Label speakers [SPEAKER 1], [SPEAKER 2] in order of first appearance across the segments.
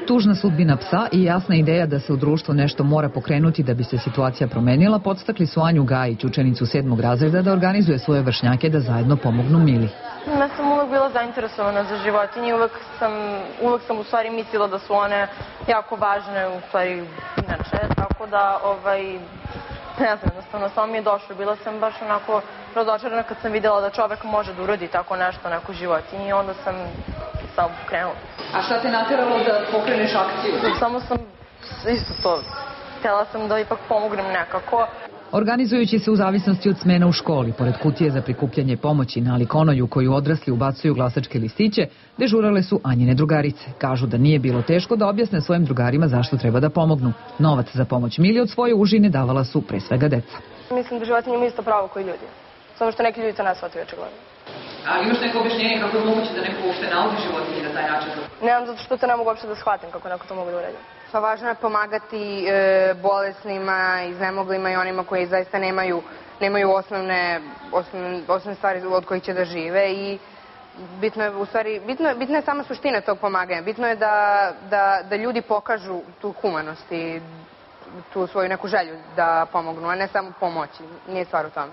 [SPEAKER 1] Tužna sudbina psa i jasna ideja da se u društvu nešto mora pokrenuti da bi se situacija promenila podstakli su Anju Gajić, učenicu 7. razreda, da organizuje svoje vršnjake da zajedno pomognu Mili.
[SPEAKER 2] Ja sam uvek bila zainteresovana za životinje, uvek sam u stvari mislila da su one jako važne u stvari inače, tako da ne znam, jednostavno samo mi je došlo. Bila sam baš onako razočarana kad sam videla da čovek može da uradi tako nešto neko životinji i onda sam samo pokrenula.
[SPEAKER 3] A šta te nateralo da pokreneš akciju?
[SPEAKER 2] Samo sam isto to, htjela sam da ipak pomognem nekako.
[SPEAKER 1] Organizujući se u zavisnosti od smena u školi, pored kutije za prikupljanje pomoći na likonoju koju odrasli ubacuju glasačke listiće, dežurale su Anjine drugarice. Kažu da nije bilo teško da objasne svojim drugarima zašto treba da pomognu. Novac za pomoć Mili od svoje užine davala su pre svega deca.
[SPEAKER 2] Mislim da životinje imaju isto pravo koji ljudi. Samo što neki ljudi to ne shvataju očigledno.
[SPEAKER 3] Ali imaš neko objašnjenje kako je moguće da neko uopšte nauči životinje na taj način?
[SPEAKER 2] Nemam, zato što to ne mogu uopšte da shvatim kako neko to mogu da uradi.
[SPEAKER 4] Pa važno je pomagati bolesnima, iznemoglima i onima koji zaista nemaju osnovne stvari od kojih će da žive i bitno je sama suština tog pomaganja. Bitno je da ljudi pokažu tu humanost i tu svoju neku želju da pomognu, a ne samo pomoći. Nije stvar u tome.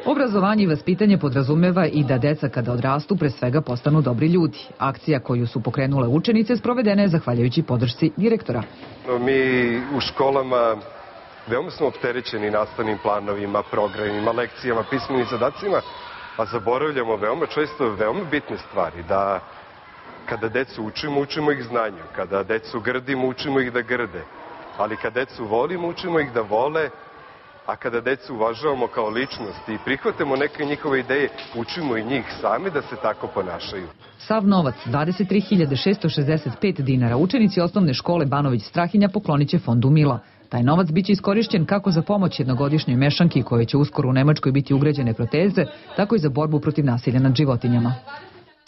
[SPEAKER 1] Obrazovanje i vaspitanje podrazumeva i da deca kada odrastu pre svega postanu dobri ljudi. Akcija koju su pokrenule učenice sprovedena je zahvaljujući podršci direktora.
[SPEAKER 5] Mi u školama veoma smo opterećeni nastavnim planovima, programima, lekcijama, pismenim zadacima, a zaboravljamo veoma često veoma bitne stvari. Da kada decu učimo, učimo ih znanju. Kada decu grdimo, učimo ih da grde. Ali kada decu volimo, učimo ih da vole. A kada decu uvažavamo kao ličnost i prihvatamo neke njihove ideje, učimo i njih sami da se tako ponašaju.
[SPEAKER 1] Sav novac, 23.665 dinara, učenici osnovne škole Banović Strahinja poklonit će fondu Mila. Taj novac biće iskorišćen kako za pomoć jednogodišnjoj mešanki koje će uskoro u Nemačkoj biti ugrađene proteze, tako i za borbu protiv nasilja nad životinjama.